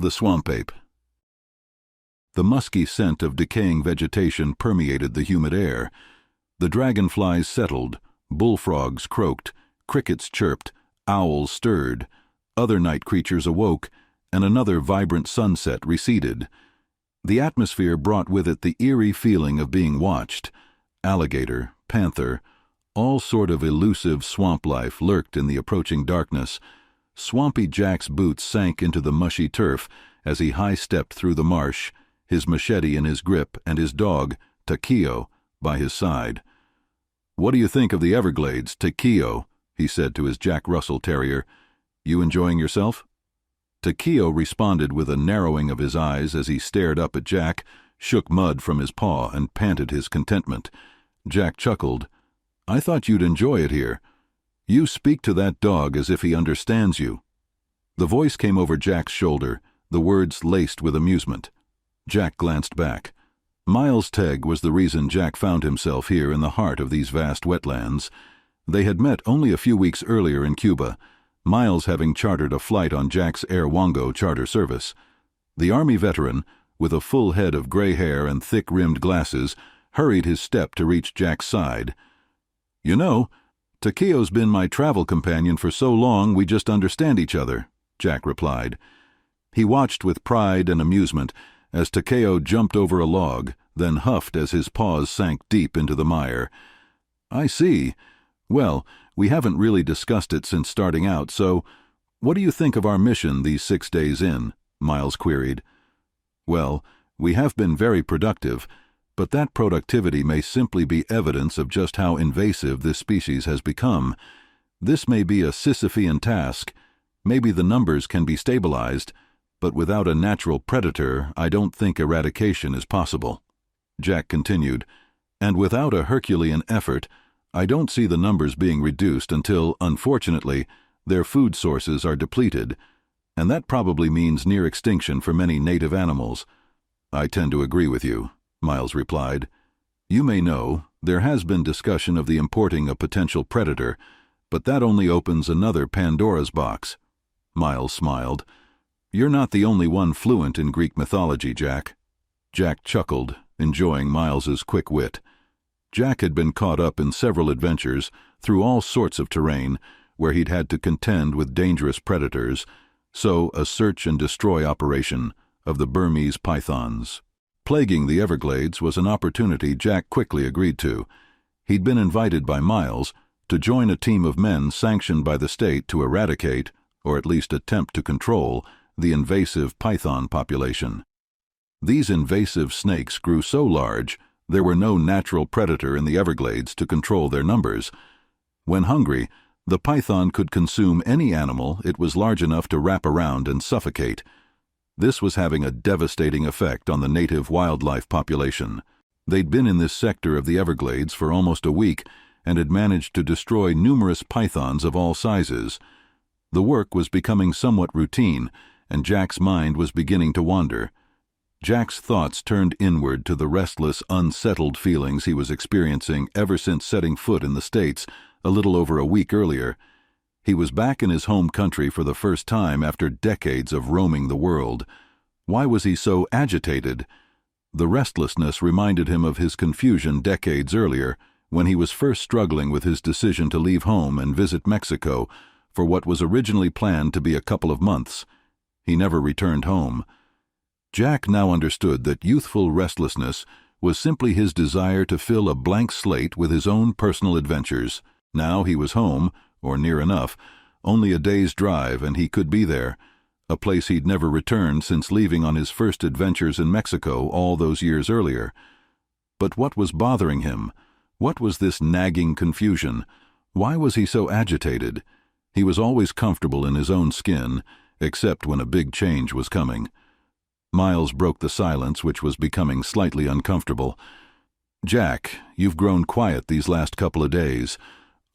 The Swamp Ape. The musky scent of decaying vegetation permeated the humid air. The dragonflies settled, bullfrogs croaked, crickets chirped, owls stirred, other night creatures awoke, and another vibrant sunset receded. The atmosphere brought with it the eerie feeling of being watched. Alligator, panther, all sort of elusive swamp life lurked in the approaching darkness. Swampy Jack's boots sank into the mushy turf as he high-stepped through the marsh, his machete in his grip and his dog, Takeo, by his side. "What do you think of the Everglades, Takeo?" he said to his Jack Russell Terrier. "You enjoying yourself?" Takeo responded with a narrowing of his eyes as he stared up at Jack, shook mud from his paw, and panted his contentment. Jack chuckled. "I thought you'd enjoy it here. You speak to that dog as if he understands you." The voice came over Jack's shoulder, the words laced with amusement. Jack glanced back. Miles Tegg was the reason Jack found himself here in the heart of these vast wetlands. They had met only a few weeks earlier in Cuba, Miles having chartered a flight on Jack's Air Wongo charter service. The Army veteran, with a full head of gray hair and thick-rimmed glasses, hurried his step to reach Jack's side. "You know, Takeo's been my travel companion for so long we just understand each other," Jack replied. He watched with pride and amusement as Takeo jumped over a log, then huffed as his paws sank deep into the mire. "I see. Well, we haven't really discussed it since starting out, so what do you think of our mission these 6 days in?" Miles queried. "Well, we have been very productive, but that productivity may simply be evidence of just how invasive this species has become. This may be a Sisyphean task. Maybe the numbers can be stabilized, but without a natural predator, I don't think eradication is possible." Jack continued, "And without a Herculean effort, I don't see the numbers being reduced until, unfortunately, their food sources are depleted, and that probably means near extinction for many native animals." "I tend to agree with you," Miles replied. "You may know, there has been discussion of the importing a potential predator, but that only opens another Pandora's box." Miles smiled. "You're not the only one fluent in Greek mythology, Jack." Jack chuckled, enjoying Miles's quick wit. Jack had been caught up in several adventures through all sorts of terrain where he'd had to contend with dangerous predators, so a search and destroy operation of the Burmese Pythons. Plaguing the Everglades was an opportunity Jack quickly agreed to. He'd been invited by Miles to join a team of men sanctioned by the state to eradicate, or at least attempt to control, the invasive python population. These invasive snakes grew so large there were no natural predator in the Everglades to control their numbers. When hungry, the python could consume any animal it was large enough to wrap around and suffocate. This was having a devastating effect on the native wildlife population. They'd been in this sector of the Everglades for almost a week and had managed to destroy numerous pythons of all sizes. The work was becoming somewhat routine, and Jack's mind was beginning to wander. Jack's thoughts turned inward to the restless, unsettled feelings he was experiencing ever since setting foot in the States a little over a week earlier. He was back in his home country for the first time after decades of roaming the world. Why was he so agitated? The restlessness reminded him of his confusion decades earlier, when he was first struggling with his decision to leave home and visit Mexico for what was originally planned to be a couple of months. He never returned home. Jack now understood that youthful restlessness was simply his desire to fill a blank slate with his own personal adventures. Now he was home, or near enough, only a day's drive, and he could be there, a place he'd never returned since leaving on his first adventures in Mexico all those years earlier. But what was bothering him? What was this nagging confusion? Why was he so agitated? He was always comfortable in his own skin, except when a big change was coming. Miles broke the silence, which was becoming slightly uncomfortable. "Jack, you've grown quiet these last couple of days.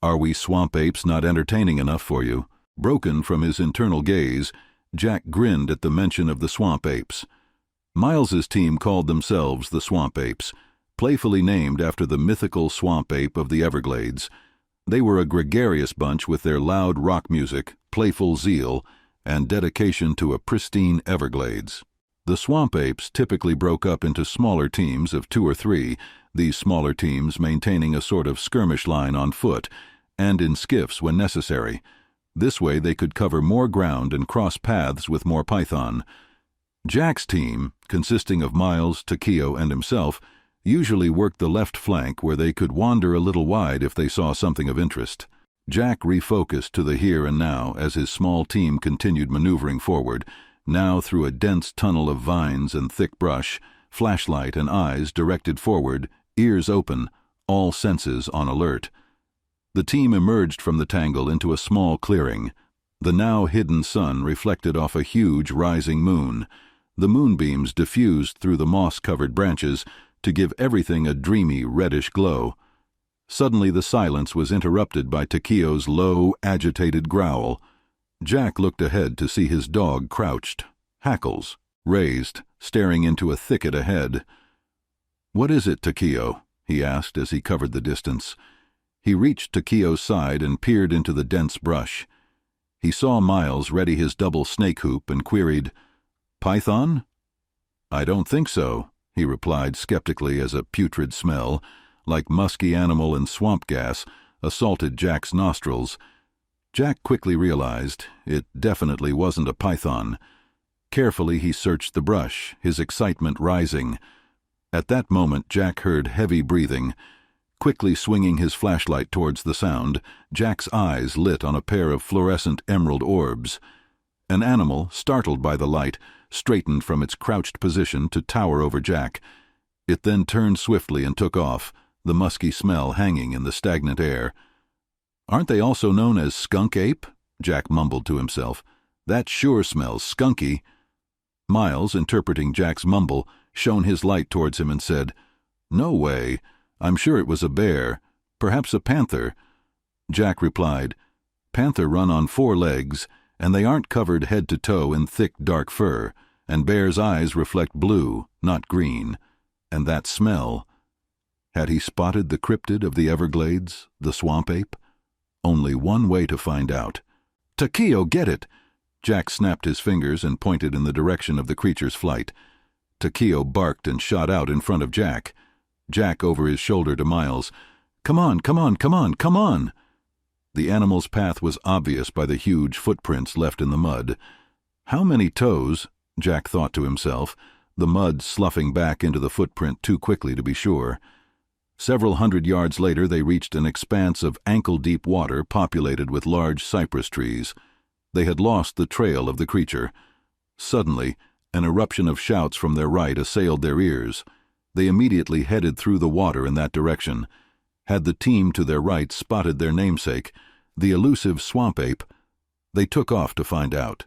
Are we swamp apes not entertaining enough for you?" Broken from his internal gaze, Jack grinned at the mention of the swamp apes. Miles's team called themselves the Swamp Apes, playfully named after the mythical swamp ape of the Everglades. They were a gregarious bunch with their loud rock music, playful zeal, and dedication to a pristine Everglades. The Swamp Apes typically broke up into smaller teams of 2 or 3, these smaller teams maintaining a sort of skirmish line on foot and in skiffs when necessary. This way they could cover more ground and cross paths with more python. Jack's team, consisting of Miles, Takeo, and himself, usually worked the left flank where they could wander a little wide if they saw something of interest. Jack refocused to the here and now as his small team continued maneuvering forward, now through a dense tunnel of vines and thick brush, flashlight and eyes directed forward, ears open, all senses on alert. The team emerged from the tangle into a small clearing. The now hidden sun reflected off a huge rising moon. The moonbeams diffused through the moss-covered branches to give everything a dreamy reddish glow. Suddenly the silence was interrupted by Takeo's low, agitated growl. Jack looked ahead to see his dog crouched, hackles raised, staring into a thicket ahead. "What is it, Takeo?" he asked as he covered the distance. He reached Takeo's side and peered into the dense brush. He saw Miles ready his double snake hoop and queried, "Python?" "I don't think so," he replied skeptically as a putrid smell, like musky animal and swamp gas, assaulted Jack's nostrils. Jack quickly realized it definitely wasn't a python. Carefully he searched the brush, his excitement rising. At that moment Jack heard heavy breathing. Quickly swinging his flashlight towards the sound, Jack's eyes lit on a pair of fluorescent emerald orbs. An animal, startled by the light, straightened from its crouched position to tower over Jack. It then turned swiftly and took off, the musky smell hanging in the stagnant air. "Aren't they also known as skunk ape?" Jack mumbled to himself. "That sure smells skunky." Miles, interpreting Jack's mumble, shone his light towards him and said, "No way. I'm sure it was a bear, perhaps a panther." Jack replied, "Panther run on 4 legs, and they aren't covered head to toe in thick dark fur, and bear's eyes reflect blue, not green. And that smell." Had he spotted the cryptid of the Everglades, the swamp ape? Only one way to find out. "Takeo, get it!" Jack snapped his fingers and pointed in the direction of the creature's flight. Takeo barked and shot out in front of Jack. Jack over his shoulder to Miles, "Come on, come on, come on, come on!" The animal's path was obvious by the huge footprints left in the mud. How many toes? Jack thought to himself, the mud sloughing back into the footprint too quickly to be sure. Several hundred yards later they reached an expanse of ankle-deep water populated with large cypress trees. They had lost the trail of the creature. Suddenly, an eruption of shouts from their right assailed their ears. They immediately headed through the water in that direction. Had the team to their right spotted their namesake, the elusive swamp ape, they took off to find out.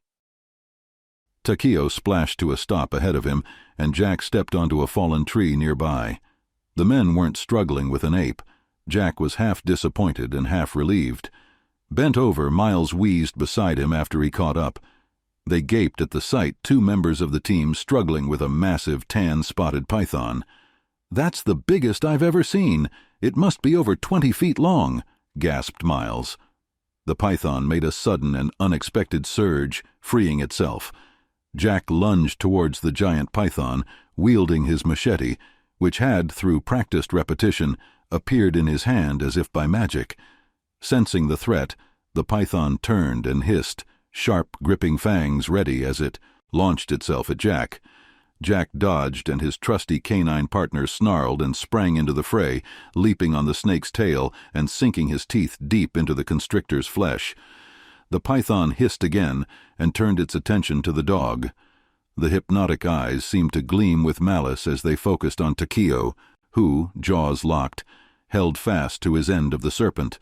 Takeo splashed to a stop ahead of him, and Jack stepped onto a fallen tree nearby. The men weren't struggling with an ape. Jack was half disappointed and half relieved. Bent over, Miles wheezed beside him after he caught up. They gaped at the sight, 2 members of the team struggling with a massive tan-spotted python. "That's the biggest I've ever seen. It must be over 20 feet long," gasped Miles. The python made a sudden and unexpected surge, freeing itself. Jack lunged towards the giant python, wielding his machete, which had, through practiced repetition, appeared in his hand as if by magic. Sensing the threat, the python turned and hissed, sharp, gripping fangs ready as it launched itself at Jack. Jack dodged, and his trusty canine partner snarled and sprang into the fray, leaping on the snake's tail and sinking his teeth deep into the constrictor's flesh. The python hissed again and turned its attention to the dog. The hypnotic eyes seemed to gleam with malice as they focused on Takeo, who, jaws locked, held fast to his end of the serpent.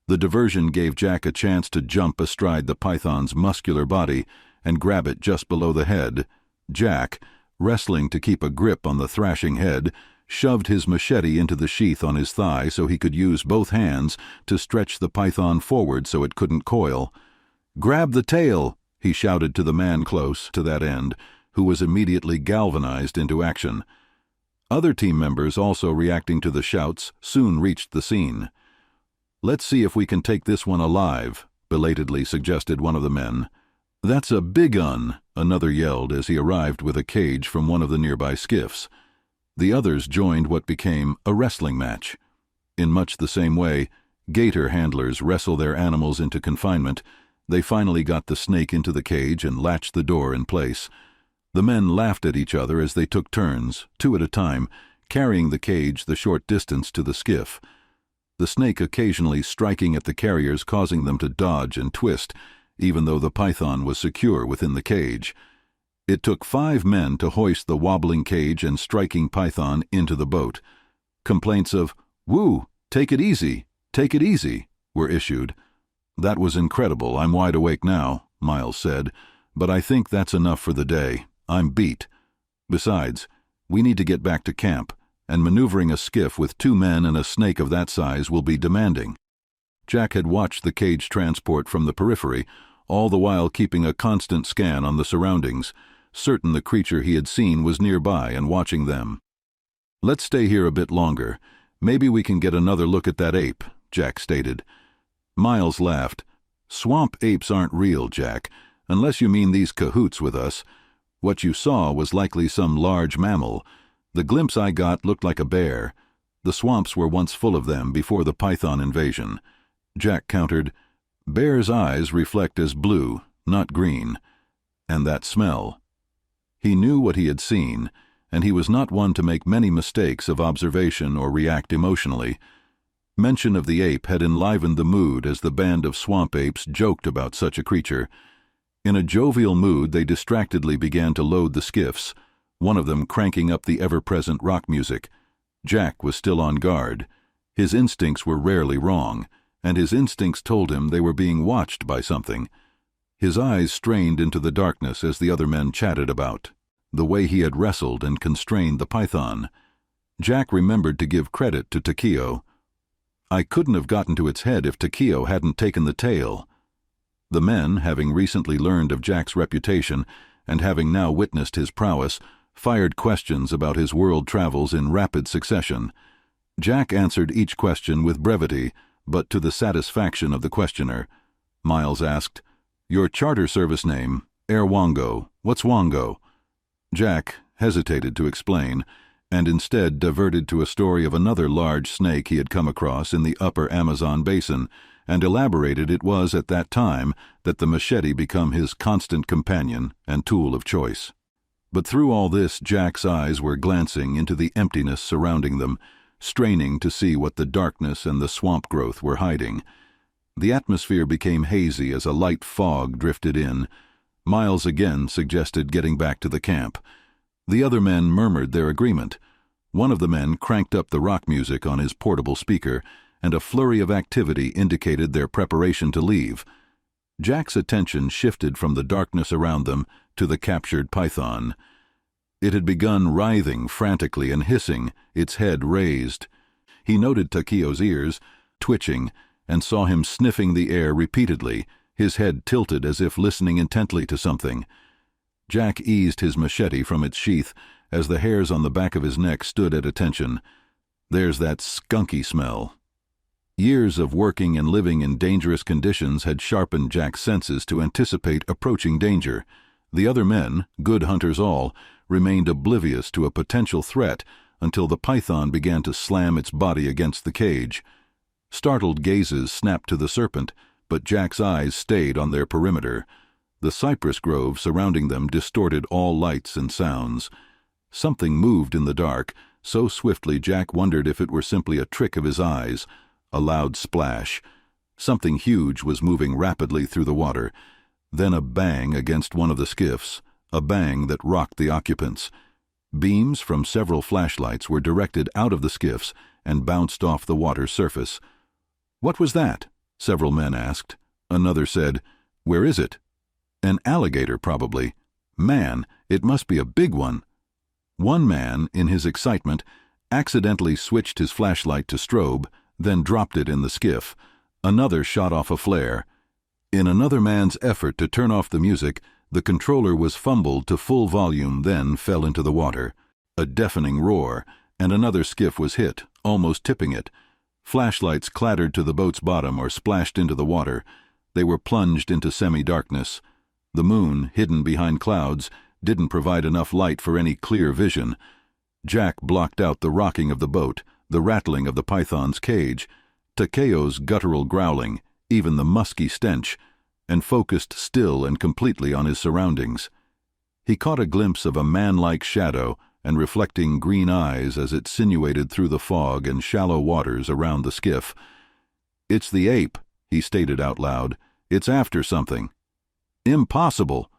The diversion gave Jack a chance to jump astride the python's muscular body and grab it just below the head. Jack, wrestling to keep a grip on the thrashing head, shoved his machete into the sheath on his thigh so he could use both hands to stretch the python forward so it couldn't coil. "Grab the tail!" he shouted to the man close to that end, who was immediately galvanized into action. Other team members, also reacting to the shouts, soon reached the scene. "Let's see if we can take this one alive," belatedly suggested one of the men. "That's a big un," another yelled as he arrived with a cage from one of the nearby skiffs. The others joined what became a wrestling match. In much the same way gator handlers wrestle their animals into confinement, they finally got the snake into the cage and latched the door in place. The men laughed at each other as they took turns, 2 at a time, carrying the cage the short distance to the skiff. The snake occasionally striking at the carriers, causing them to dodge and twist, even though the python was secure within the cage. It took 5 men to hoist the wobbling cage and striking python into the boat. Complaints of, "Woo, take it easy, were issued. "That was incredible. I'm wide awake now," Miles said, "but I think that's enough for the day. I'm beat. Besides, we need to get back to camp, and maneuvering a skiff with 2 men and a snake of that size will be demanding." Jack had watched the cage transport from the periphery, all the while keeping a constant scan on the surroundings, certain the creature he had seen was nearby and watching them. "Let's stay here a bit longer. Maybe we can get another look at that ape," Jack stated. Miles laughed. "Swamp apes aren't real, Jack, unless you mean these cahoots with us. What you saw was likely some large mammal. The glimpse I got looked like a bear. The swamps were once full of them before the python invasion." Jack countered, "Bears' eyes reflect as blue, not green. And that smell." He knew what he had seen, and he was not one to make many mistakes of observation or react emotionally. Mention of the ape had enlivened the mood as the band of swamp apes joked about such a creature. In a jovial mood, they distractedly began to load the skiffs, one of them cranking up the ever-present rock music. Jack was still on guard. His instincts were rarely wrong, and his instincts told him they were being watched by something. His eyes strained into the darkness as the other men chatted about the way he had wrestled and constrained the python. Jack remembered to give credit to Takeo. "I couldn't have gotten to its head if Takeo hadn't taken the tail." The men, having recently learned of Jack's reputation and having now witnessed his prowess, fired questions about his world travels in rapid succession. Jack answered each question with brevity, but to the satisfaction of the questioner. Miles asked, "Your charter service name, Air Wongo. What's Wongo?" Jack hesitated to explain, and instead diverted to a story of another large snake he had come across in the upper Amazon basin, and elaborated it was at that time that the machete became his constant companion and tool of choice. But through all this, Jack's eyes were glancing into the emptiness surrounding them, straining to see what the darkness and the swamp growth were hiding. The atmosphere became hazy as a light fog drifted in. Miles again suggested getting back to the camp. The other men murmured their agreement. One of the men cranked up the rock music on his portable speaker, and a flurry of activity indicated their preparation to leave. Jack's attention shifted from the darkness around them to the captured python. It had begun writhing frantically and hissing, its head raised. He noted Takeo's ears, twitching, and saw him sniffing the air repeatedly, his head tilted as if listening intently to something. Jack eased his machete from its sheath as the hairs on the back of his neck stood at attention. "There's that skunky smell." Years of working and living in dangerous conditions had sharpened Jack's senses to anticipate approaching danger. The other men, good hunters all, remained oblivious to a potential threat until the python began to slam its body against the cage. Startled gazes snapped to the serpent, but Jack's eyes stayed on their perimeter. The cypress grove surrounding them distorted all lights and sounds. Something moved in the dark, so swiftly Jack wondered if it were simply a trick of his eyes. A loud splash. Something huge was moving rapidly through the water. Then a bang against one of the skiffs, a bang that rocked the occupants. Beams from several flashlights were directed out of the skiffs and bounced off the water's surface. "What was that?" several men asked. Another said, "Where is it?" "An alligator, probably. Man, it must be a big one." One man, in his excitement, accidentally switched his flashlight to strobe, then dropped it in the skiff. Another shot off a flare. In another man's effort to turn off the music, the controller was fumbled to full volume, then fell into the water. A deafening roar, and another skiff was hit, almost tipping it. Flashlights clattered to the boat's bottom or splashed into the water. They were plunged into semi-darkness. The moon, hidden behind clouds, didn't provide enough light for any clear vision. Jack blocked out the rocking of the boat, the rattling of the python's cage, Takeo's guttural growling, even the musky stench, and focused still and completely on his surroundings. He caught a glimpse of a man-like shadow and reflecting green eyes as it sinuated through the fog and shallow waters around the skiff. "It's the ape," he stated out loud. "It's after something." "Impossible!"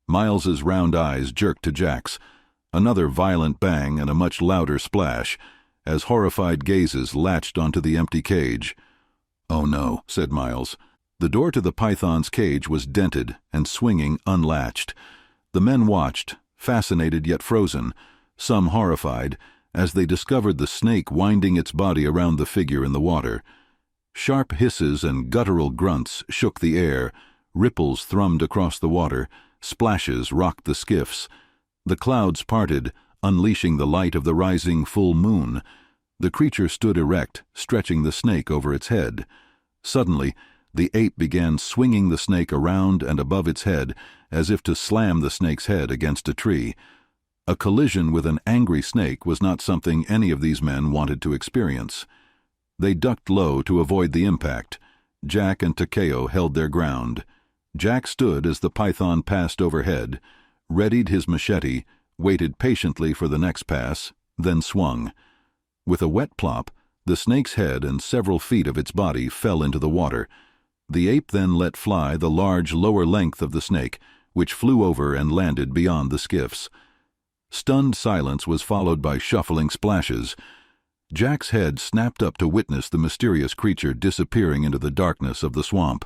Miles's round eyes jerked to Jack's. Another violent bang and a much louder splash, as horrified gazes latched onto the empty cage. "Oh no," said Miles. The door to the python's cage was dented and swinging unlatched. The men watched, fascinated yet frozen, some horrified, as they discovered the snake winding its body around the figure in the water. Sharp hisses and guttural grunts shook the air, ripples thrummed across the water, splashes rocked the skiffs. The clouds parted, unleashing the light of the rising full moon. The creature stood erect, stretching the snake over its head. Suddenly, the ape began swinging the snake around and above its head, as if to slam the snake's head against a tree. A collision with an angry snake was not something any of these men wanted to experience. They ducked low to avoid the impact. Jack and Takeo held their ground. Jack stood as the python passed overhead, readied his machete, waited patiently for the next pass, then swung. With a wet plop, the snake's head and several feet of its body fell into the water. The ape then let fly the large lower length of the snake, which flew over and landed beyond the skiffs. Stunned silence was followed by shuffling splashes. Jack's head snapped up to witness the mysterious creature disappearing into the darkness of the swamp.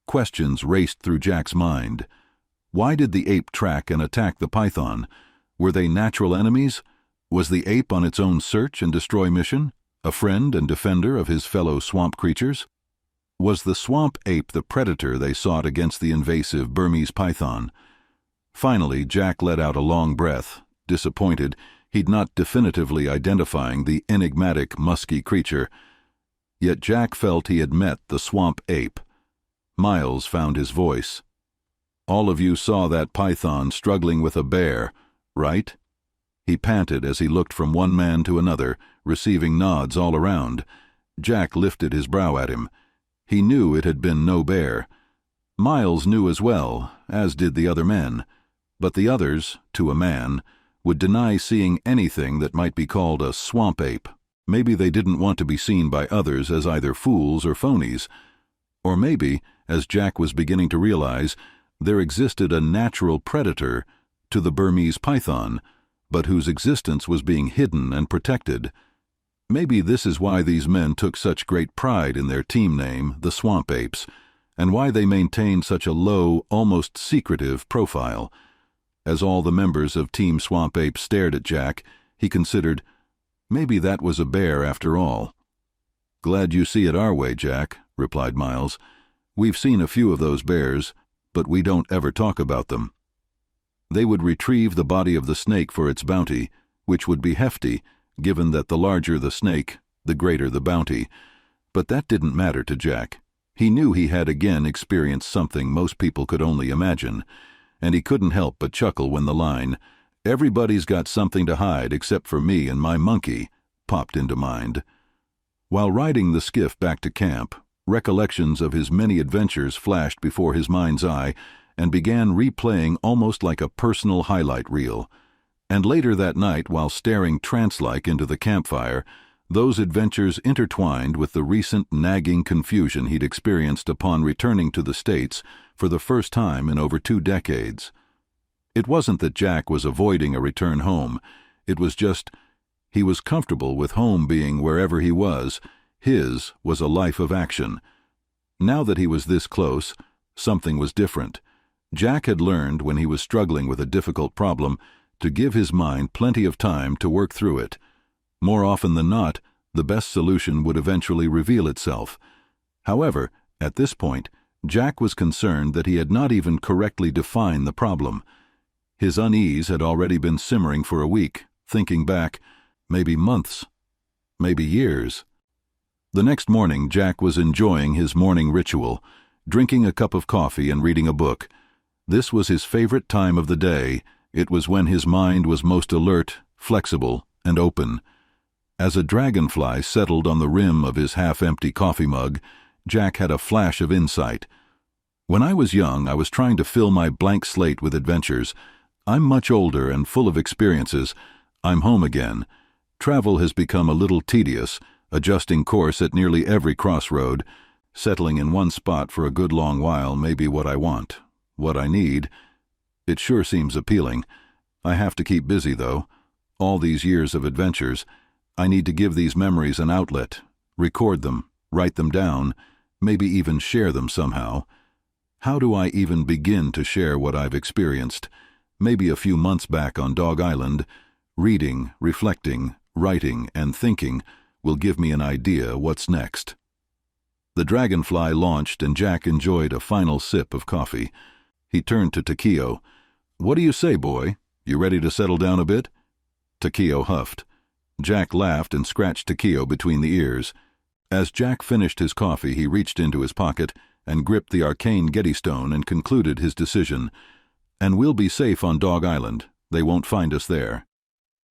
Questions raced through Jack's mind. Why did the ape track and attack the python? Were they natural enemies? Was the ape on its own search and destroy mission, a friend and defender of his fellow swamp creatures? Was the swamp ape the predator they sought against the invasive Burmese python? Finally, Jack let out a long breath, disappointed he'd not definitively identifying the enigmatic, musky creature. Yet Jack felt he had met the swamp ape. Miles found his voice. "All of you saw that python struggling with a bear, right?" He panted as he looked from one man to another, receiving nods all around. Jack lifted his brow at him. He knew it had been no bear. Miles knew as well, as did the other men. But the others, to a man, would deny seeing anything that might be called a swamp ape. Maybe they didn't want to be seen by others as either fools or phonies. Or maybe, as Jack was beginning to realize, there existed a natural predator to the Burmese python, but whose existence was being hidden and protected. Maybe this is why these men took such great pride in their team name, the Swamp Apes, and why they maintained such a low, almost secretive profile. As all the members of Team Swamp Ape stared at Jack, he considered, maybe that was a bear after all. "Glad you see it our way, Jack," replied Miles. "We've seen a few of those bears, but we don't ever talk about them." They would retrieve the body of the snake for its bounty, which would be hefty, given that the larger the snake, the greater the bounty. But that didn't matter to Jack. He knew he had again experienced something most people could only imagine, and he couldn't help but chuckle when the line, "Everybody's got something to hide except for me and my monkey," popped into mind. While riding the skiff back to camp, recollections of his many adventures flashed before his mind's eye and began replaying almost like a personal highlight reel. And later that night, while staring trance-like into the campfire, those adventures intertwined with the recent nagging confusion he'd experienced upon returning to the States for the first time in over 2 decades. It wasn't that Jack was avoiding a return home. It was just, he was comfortable with home being wherever he was. His was a life of action. Now that he was this close, something was different. Jack had learned, when he was struggling with a difficult problem, to give his mind plenty of time to work through it. More often than not, the best solution would eventually reveal itself. However, at this point, Jack was concerned that he had not even correctly defined the problem. His unease had already been simmering for a week, thinking back, maybe months, maybe years. The next morning, Jack was enjoying his morning ritual, drinking a cup of coffee and reading a book. This was his favorite time of the day. It was when his mind was most alert, flexible, and open. As a dragonfly settled on the rim of his half-empty coffee mug, Jack had a flash of insight. When I was young, I was trying to fill my blank slate with adventures. I'm much older and full of experiences. I'm home again. Travel has become a little tedious, adjusting course at nearly every crossroad. Settling in one spot for a good long while may be what I want, what I need. It sure seems appealing. I have to keep busy, though. All these years of adventures, I need to give these memories an outlet, record them, write them down, maybe even share them somehow. How do I even begin to share what I've experienced? Maybe a few months back on Dog Island, reading, reflecting, writing, and thinking will give me an idea what's next. The dragonfly launched and Jack enjoyed a final sip of coffee. He turned to Takeo. "What do you say, boy? You ready to settle down a bit?" Takeo huffed. Jack laughed and scratched Takeo between the ears. As Jack finished his coffee, he reached into his pocket and gripped the arcane Gettystone and concluded his decision. "And we'll be safe on Dog Island. They won't find us there."